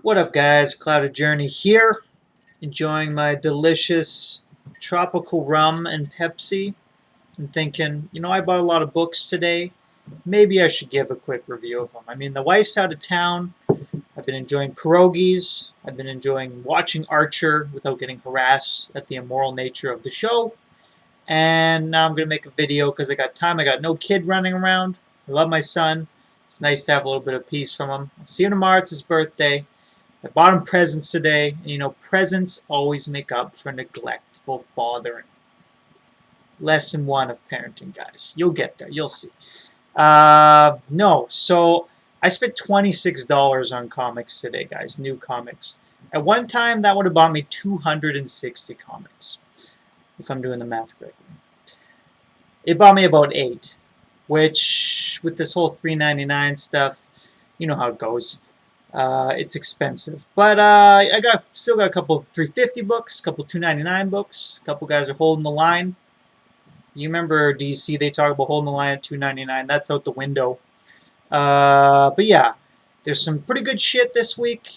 What up, guys? Clouded Journey here, enjoying my delicious tropical rum and Pepsi, and thinking, I bought a lot of books today. Maybe I should give a quick review of them. I mean, the wife's out of town. I've been enjoying pierogies. I've been enjoying watching Archer without getting harassed at the immoral nature of the show. And now I'm going to make a video because I got time. I got no kid running around. I love my son. It's nice to have a little bit of peace from him. I'll see him tomorrow. It's his birthday. I bought him presents today. And, presents always make up for neglectful fathering. Lesson 1 of parenting, guys. You'll get there. You'll see. No, so I spent $26 on comics today, guys. New comics. At one time, that would have bought me 260 comics, if I'm doing the math correctly. It bought me about 8, which, with this whole $3.99 stuff, you know how it goes. It's expensive, but I still got a couple $3.50 books, a couple $2.99 books. A couple guys are holding the line. You remember DC? They talk about holding the line at $2.99. That's out the window. But yeah, there's some pretty good shit this week,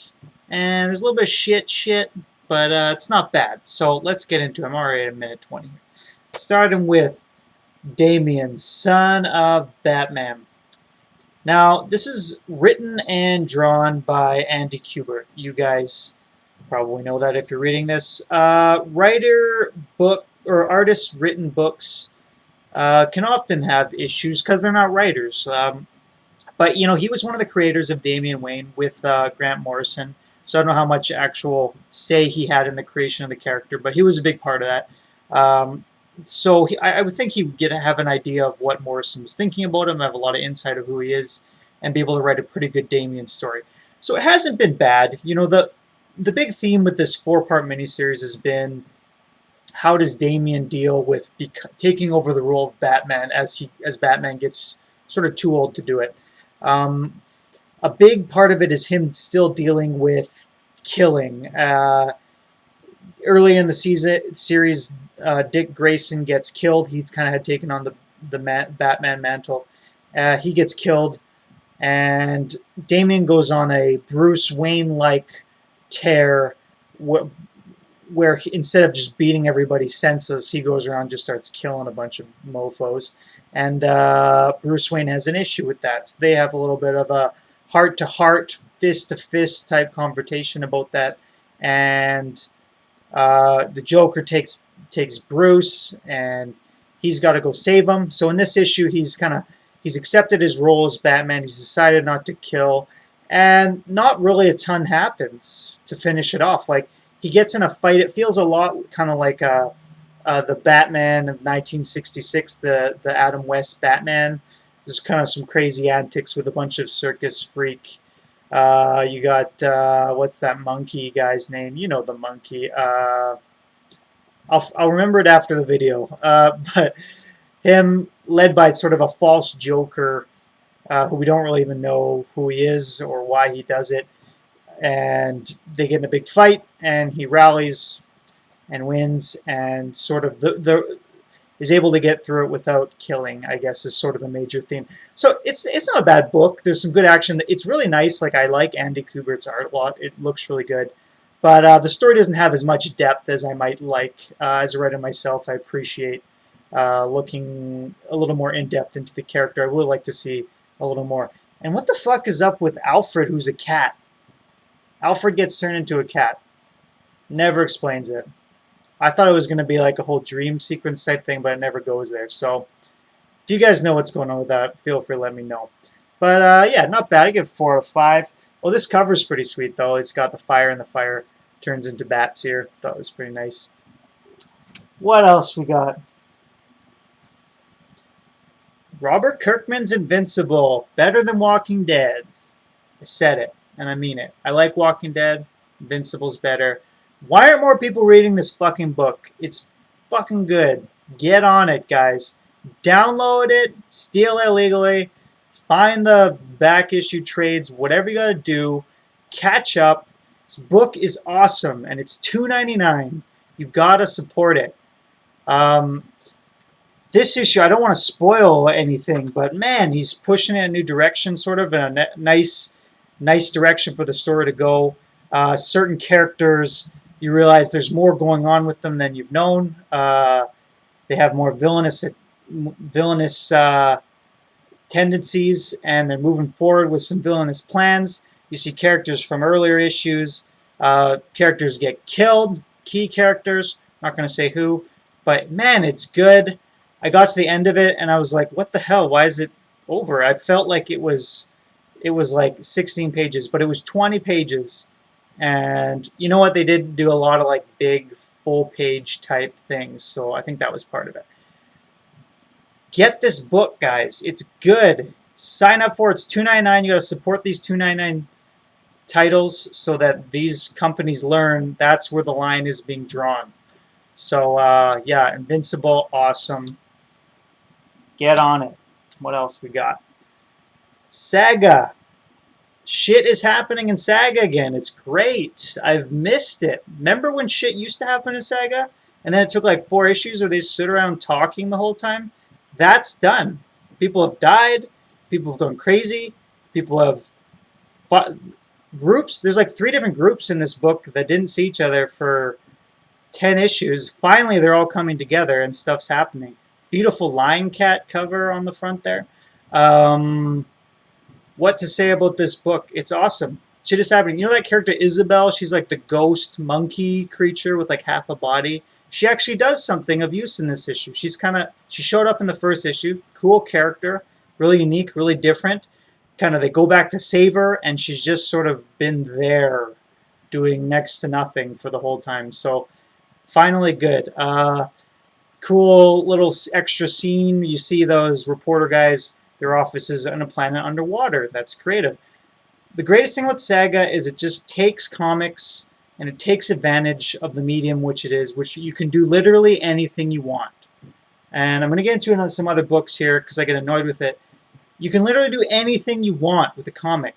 and there's a little bit of shit, but it's not bad. So let's get into it. I'm already at a minute 20 here. Starting with Damian, Son of Batman. Now, this is written and drawn by Andy Kubert. You guys probably know that if you're reading this. Artist written books can often have issues because they're not writers. But, he was one of the creators of Damian Wayne with Grant Morrison. So I don't know how much actual say he had in the creation of the character, but he was a big part of that. So I would think he would have an idea of what Morrison was thinking about him, have a lot of insight of who he is, and be able to write a pretty good Damian story. So it hasn't been bad. The big theme with this 4-part miniseries has been how does Damian deal with taking over the role of Batman as Batman gets sort of too old to do it. A big part of it is him still dealing with killing. Early in the series, Dick Grayson gets killed. He kind of had taken on the Batman mantle. He gets killed, and Damian goes on a Bruce Wayne-like tear where instead of just beating everybody senseless, he goes around and just starts killing a bunch of mofos. And Bruce Wayne has an issue with that. So they have a little bit of a heart-to-heart, fist-to-fist type confrontation about that. And the Joker takes Bruce, and he's got to go save him. So in this issue, he's accepted his role as Batman. He's decided not to kill, and not really a ton happens to finish it off. Like, he gets in a fight. It feels a lot kind of like the Batman of 1966, the Adam West Batman. There's kind of some crazy antics with a bunch of circus freak. You got, what's that monkey guy's name? You know the monkey. I'll remember it after the video. But him led by sort of a false Joker who we don't really even know who he is or why he does it. And they get in a big fight, and he rallies and wins, and sort of is able to get through it without killing, I guess, is sort of the major theme. So it's not a bad book. There's some good action. It's really nice. Like, I like Andy Kubert's art a lot. It looks really good. But the story doesn't have as much depth as I might like. As a writer myself, I appreciate looking a little more in-depth into the character. I would like to see a little more. And what the fuck is up with Alfred, who's a cat? Alfred gets turned into a cat. Never explains it. I thought it was going to be like a whole dream sequence type thing, but it never goes there. So if you guys know what's going on with that, feel free to let me know. But yeah, not bad. I give 4 out of 5. Well, this cover's pretty sweet, though. It's got the fire, and the fire turns into bats here. Thought it was pretty nice. What else we got? Robert Kirkman's Invincible. Better than Walking Dead. I said it, and I mean it. I like Walking Dead. Invincible's better. Why aren't more people reading this fucking book? It's fucking good. Get on it, guys. Download it. Steal it illegally. Find the back issue trades. Whatever you gotta do. Catch up. This book is awesome, and it's $2.99. You gotta support it. This issue, I don't want to spoil anything, but man, he's pushing it in a new direction, sort of in a nice direction for the story to go. Certain characters, you realize there's more going on with them than you've known. They have more villainous tendencies, and they're moving forward with some villainous plans. You see characters from earlier issues. Characters get killed, key characters. Not going to say who, but man, it's good. I got to the end of it, and I was like, what the hell? Why is it over? I felt like it was like 16 pages, but it was 20 pages. And you know what? They did do a lot of like big full-page type things, so I think that was part of it. Get this book, guys. It's good. Sign up for it. It's $2.99. You got to support these $2.99 titles so that these companies learn that's where the line is being drawn. So yeah, Invincible, awesome. Get on it. What else we got? Saga. Shit is happening in Saga again. It's great. I've missed it. Remember when shit used to happen in Saga? And then it took like 4 issues where they sit around talking the whole time? That's done. People have died. People have gone crazy. People have fought. Groups. There's like 3 different groups in this book that didn't see each other for 10 issues. Finally, they're all coming together and stuff's happening. Beautiful Lion Cat cover on the front there. What to say about this book? It's awesome. Shit is happening. You know that character Isabel? She's like the ghost monkey creature with like half a body. She actually does something of use in this issue. She showed up in the first issue. Cool character. Really unique, really different. Kind of they go back to save her, and she's just sort of been there doing next to nothing for the whole time. So finally good. Cool little extra scene. You see those reporter guys, their offices on a planet underwater. That's creative. The greatest thing about Saga is it just takes comics and it takes advantage of the medium which it is, which you can do literally anything you want. And I'm going to get into some other books here because I get annoyed with it. You can literally do anything you want with a comic.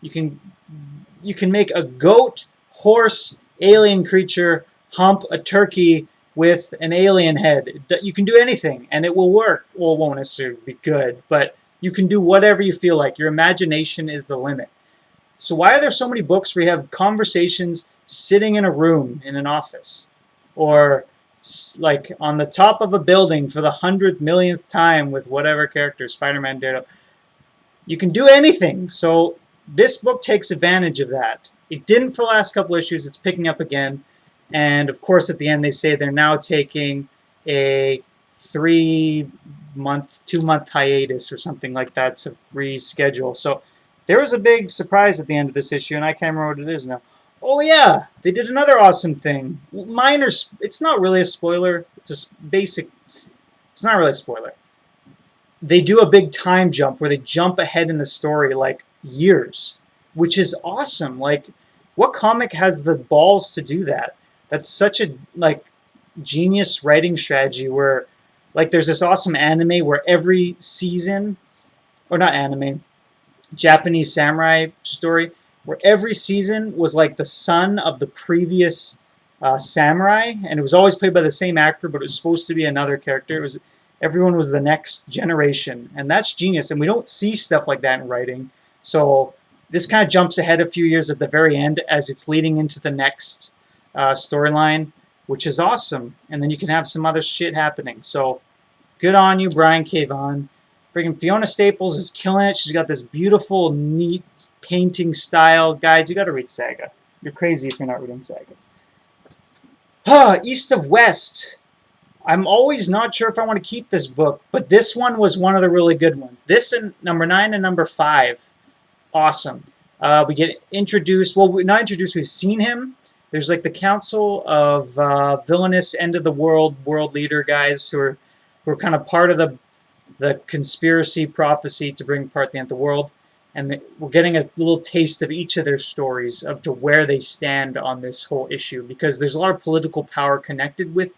You can make a goat, horse, alien creature hump a turkey with an alien head. You can do anything, and it will work. Well, it won't necessarily be good, but you can do whatever you feel like. Your imagination is the limit. So why are there so many books where you have conversations sitting in a room in an office? Or like on the top of a building for the 100th millionth time with whatever character, Spider-Man, Daredevil. You can do anything. So this book takes advantage of that. It didn't for the last couple issues. It's picking up again. And of course at the end they say they're now taking a 3-month, 2-month hiatus or something like that to reschedule. So there was a big surprise at the end of this issue, and I can't remember what it is now. Oh yeah, they did another awesome thing. Minor, it's not really a spoiler. It's just basic. It's not really a spoiler. They do a big time jump where they jump ahead in the story like years, which is awesome. Like, what comic has the balls to do that? That's such a like genius writing strategy where like there's this awesome anime where every season, or not anime, Japanese samurai story, where every season was like the son of the previous samurai, and it was always played by the same actor, but it was supposed to be another character. Everyone was the next generation, and that's genius, and we don't see stuff like that in writing. So this kind of jumps ahead a few years at the very end as it's leading into the next storyline, which is awesome, and then you can have some other shit happening. So good on you, Brian K. Vaughan. Freaking Fiona Staples is killing it. She's got this beautiful, neat painting style. Guys, you got to read Saga. You're crazy if you're not reading Saga. East of West. I'm always not sure if I want to keep this book, but this one was one of the really good ones. This and number 9 and number 5. Awesome. We get introduced. Well, we're not introduced. We've seen him. There's like the Council of Villainous End of the World leader guys who are kind of part of the conspiracy prophecy to bring apart the end of the world. And we're getting a little taste of each of their stories of to where they stand on this whole issue, because there's a lot of political power connected with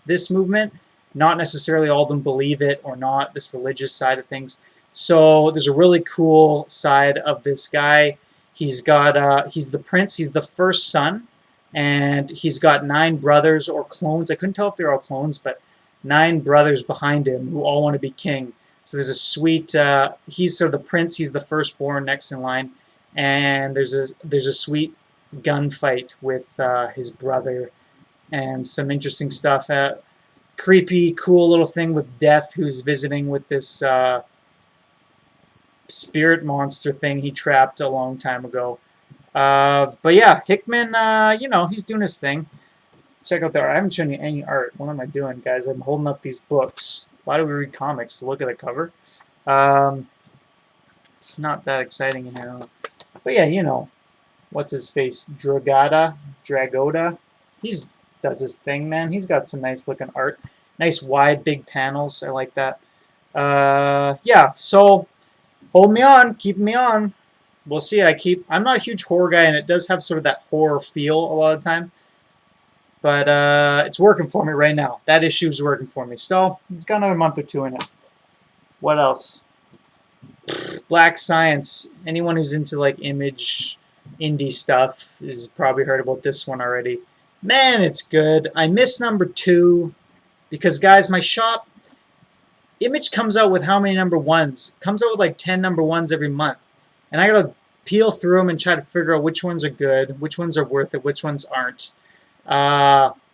this movement. Not necessarily all of them believe it or not, this religious side of things. So there's a really cool side of this guy. He's got he's the prince, he's the first son, and he's got 9 brothers or clones. I couldn't tell if they're all clones, but 9 brothers behind him who all want to be king. So there's a sweet, he's sort of the prince, he's the firstborn next in line, and there's a sweet gunfight with his brother, and some interesting stuff. Creepy, cool little thing with Death, who's visiting with this spirit monster thing he trapped a long time ago. But yeah, Hickman, you know, he's doing his thing. Check out the art. I haven't shown you any art. What am I doing, guys? I'm holding up these books. Why do we read comics? To look at the cover? Not that exciting, you know. But yeah, you know, what's his face? Dragoda. He's does his thing, man. He's got some nice looking art. Nice wide, big panels. I like that. Yeah, so hold me on, keep me on. We'll see. I'm not a huge horror guy, and it does have sort of that horror feel a lot of the time. But it's working for me right now. That issue's working for me. So it's got another month or two in it. What else? Black Science. Anyone who's into like Image, indie stuff has probably heard about this one already. Man, it's good. I missed number 2 because, guys, my shop, Image comes out with how many number 1s? Comes out with like 10 number 1s every month. And I gotta peel through them and try to figure out which ones are good, which ones are worth it, which ones aren't.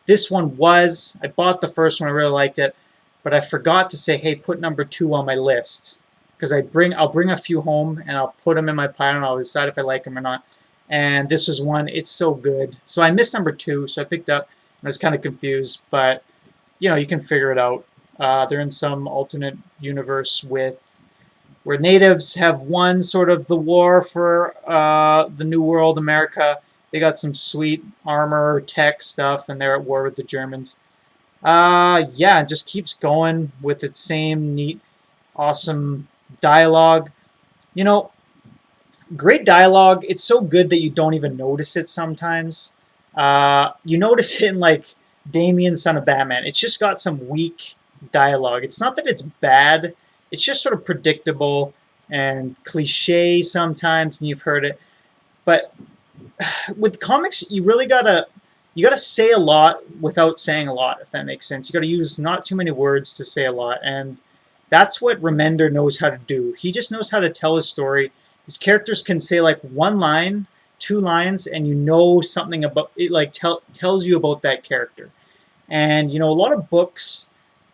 This one was. I bought the first one. I really liked it. But I forgot to say, hey, put number 2 on my list. Because I'll bring a few home and I'll put them in my pile and I'll decide if I like them or not. And this was one. It's so good. So I missed number 2, so I picked up and I was kind of confused. But, you know, you can figure it out. They're in some alternate universe where natives have won sort of the war for the New World, America. They got some sweet armor, tech stuff, and they're at war with the Germans. Yeah, it just keeps going with its same neat, awesome dialogue. You know, great dialogue. It's so good that you don't even notice it sometimes. You notice it in, like, Damian, Son of Batman. It's just got some weak dialogue. It's not that it's bad. It's just sort of predictable and cliche sometimes, and you've heard it. But with comics, you really gotta say a lot without saying a lot, if that makes sense. You gotta use not too many words to say a lot, and that's what Remender knows how to do. He just knows how to tell a story. His characters can say like 1 line, 2 lines, and you know something about it. Like tells you about that character. And you know, a lot of books,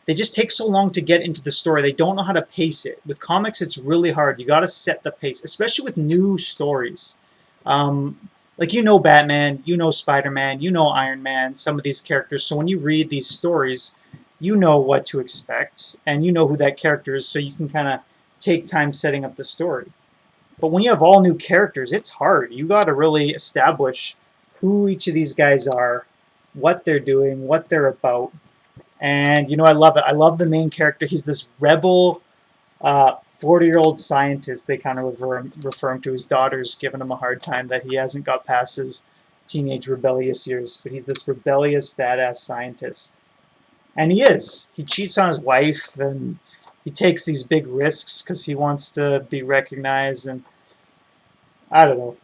they just take so long to get into the story. They don't know how to pace it. With comics, it's really hard. You got to set the pace, especially with new stories. Like, you know Batman, you know Spider-Man, you know Iron Man, some of these characters. So when you read these stories, you know what to expect, and you know who that character is, so you can kind of take time setting up the story. But when you have all new characters, it's hard. You got to really establish who each of these guys are, what they're doing, what they're about. And, you know, I love it. I love the main character. He's this rebel 40-year-old scientist. They kind of refer him to. His daughter's giving him a hard time that he hasn't got past his teenage rebellious years. But he's this rebellious, badass scientist. And he is. He cheats on his wife, and he takes these big risks because he wants to be recognized. And I don't know.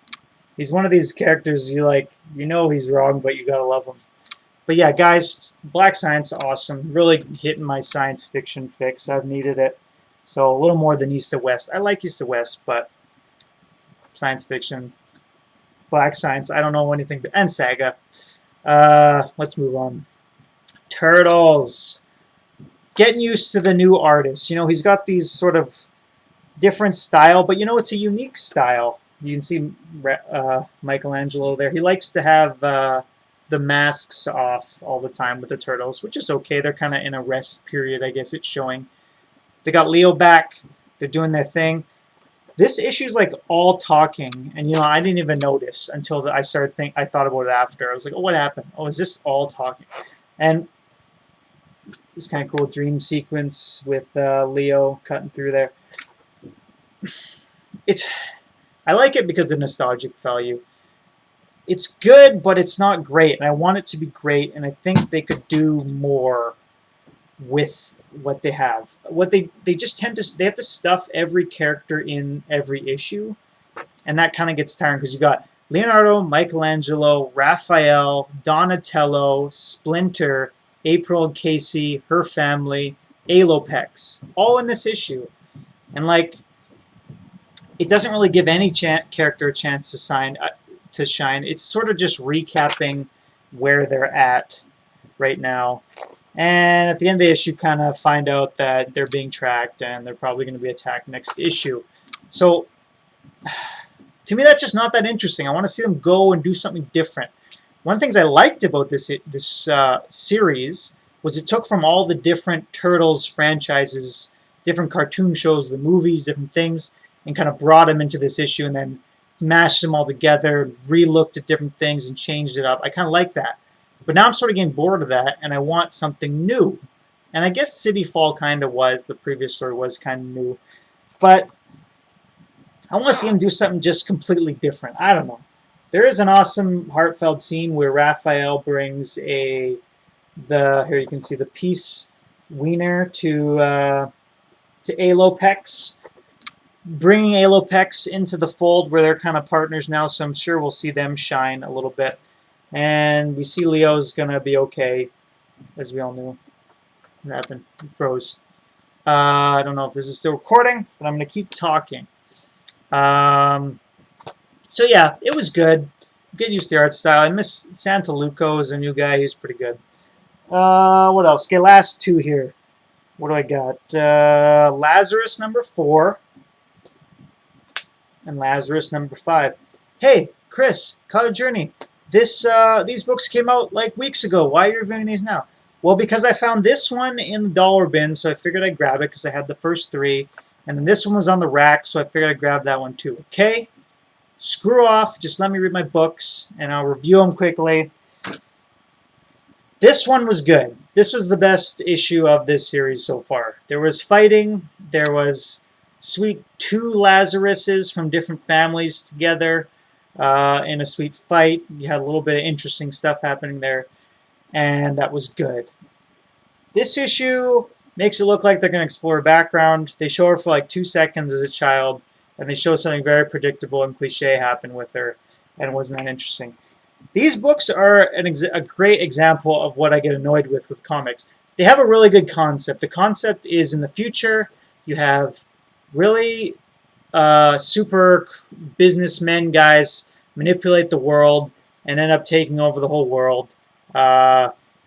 He's one of these characters you know he's wrong, but you gotta love him. But yeah, guys, Black Science, awesome. Really hitting my science fiction fix. I've needed it. So a little more than East to West. I like East to West, but science fiction, Black Science, I don't know anything. And Saga. Let's move on. Turtles. Getting used to the new artist. You know, he's got these sort of different style, but you know, it's a unique style. You can see Michelangelo there. He likes to have the masks off all the time with the Turtles, which is okay. They're kind of in a rest period, I guess it's showing. They got Leo back. They're doing their thing. This issue's like all talking, and you know, I didn't even notice until I thought about it after. I was like, oh, what happened? Oh, is this all talking? And this kind of cool dream sequence with Leo cutting through there. I like it because of nostalgic value. It's good, but it's not great, and I want it to be great, and I think they could do more with what they have. They just tend to, they have to stuff every character in every issue, and that kind of gets tiring because you got Leonardo, Michelangelo, Raphael, Donatello, Splinter, April Casey, her family, Alopex, all in this issue. And like, it doesn't really give any character a chance to shine. to shine. It's sort of just recapping where they're at right now. And at the end of the issue, kind of find out that they're being tracked and they're probably going to be attacked next issue. So to me, that's just not that interesting. I want to see them go and do something different. One of the things I liked about this series was it took from all the different Turtles franchises, different cartoon shows, the movies, different things, and kind of brought them into this issue and then mashed them all together, re-looked at different things and changed it up. I kind of like that. But now I'm sort of getting bored of that, and I want something new. And I guess City Fall kind of was. The previous story was kind of new. But I want to see him do something just completely different. I don't know. There is an awesome, heartfelt scene where Raphael brings here you can see the Peace Wiener to Alopex, bringing Alopex into the fold where they're kind of partners now, so I'm sure we'll see them shine a little bit. And we see Leo's going to be okay, as we all knew. What happened? He froze. I don't know if this is still recording, but I'm going to keep talking. So yeah, it was good. Get used to the art style. I miss Santaluco as a new guy. He's pretty good. What else? Okay, last two here. What do I got? Lazarus number 4 and Lazarus number 5. Hey, Chris, Cloud Journey. These books came out like weeks ago. Why are you reviewing these now? Well, because I found this one in the dollar bin, so I figured I'd grab it because I had the first 3. And then this one was on the rack, so I figured I'd grab that one too. Okay? Screw off. Just let me read my books, and I'll review them quickly. This one was good. This was the best issue of this series so far. There was fighting. There was sweet 2 Lazaruses from different families together in a sweet fight. You had a little bit of interesting stuff happening there, and that was good. This issue makes it look like they're going to explore her background. They show her for like 2 seconds as a child, and they show something very predictable and cliche happen with her, and it wasn't that interesting. These books are a great example of what I get annoyed with comics. They have a really good concept. The concept is in the future, you have really super businessmen guys manipulate the world and end up taking over the whole world.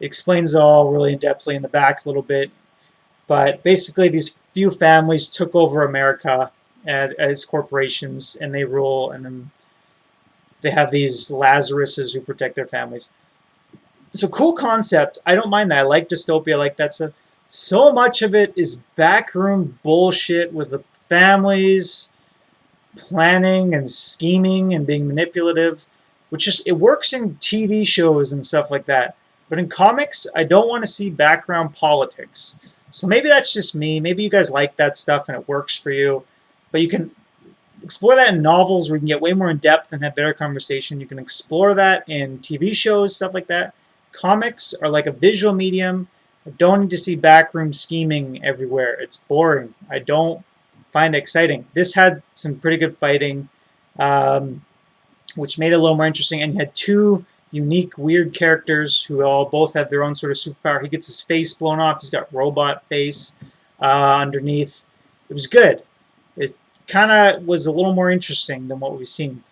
Explains it all really in-depthly in the back a little bit. But basically these few families took over America as corporations, and they rule, and then they have these Lazaruses who protect their families. So cool concept. I don't mind that. I like dystopia. I like that stuff. So much of it is backroom bullshit with the families planning and scheming and being manipulative, which just, it works in TV shows and stuff like that. But in comics, I don't want to see background politics. So maybe that's just me. Maybe you guys like that stuff and it works for you. But you can explore that in novels where you can get way more in depth and have better conversation. You can explore that in TV shows, stuff like that. Comics are like a visual medium. I don't need to see backroom scheming everywhere. It's boring. I don't find it exciting. This had some pretty good fighting, which made it a little more interesting. And you had 2 unique, weird characters who both have their own sort of superpower. He gets his face blown off. He's got robot face underneath. It was good. It kind of was a little more interesting than what we've seen.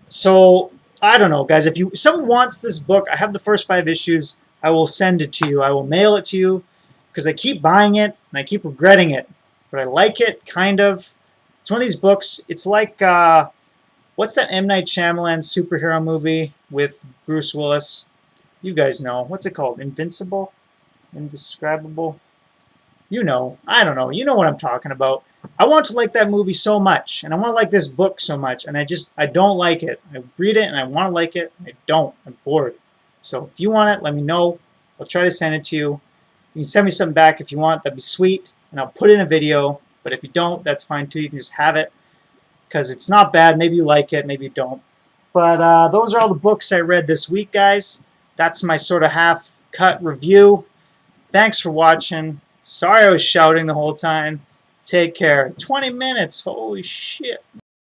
So, I don't know, guys. If someone wants this book, I have the first 5 issues. I will send it to you. I will mail it to you because I keep buying it and I keep regretting it. But I like it, kind of. It's one of these books. It's like, what's that M. Night Shyamalan superhero movie with Bruce Willis? You guys know. What's it called? Invincible? Indescribable? You know. I don't know. You know what I'm talking about. I want to like that movie so much, and I want to like this book so much, and I don't like it. I read it, and I want to like it, and I don't. I'm bored. So if you want it, let me know. I'll try to send it to you. You can send me something back if you want. That'd be sweet, and I'll put it in a video. But if you don't, that's fine too. You can just have it, because it's not bad. Maybe you like it, maybe you don't. But those are all the books I read this week, guys. That's my sort of half-cut review. Thanks for watching. Sorry I was shouting the whole time. Take care. 20 minutes. Holy shit.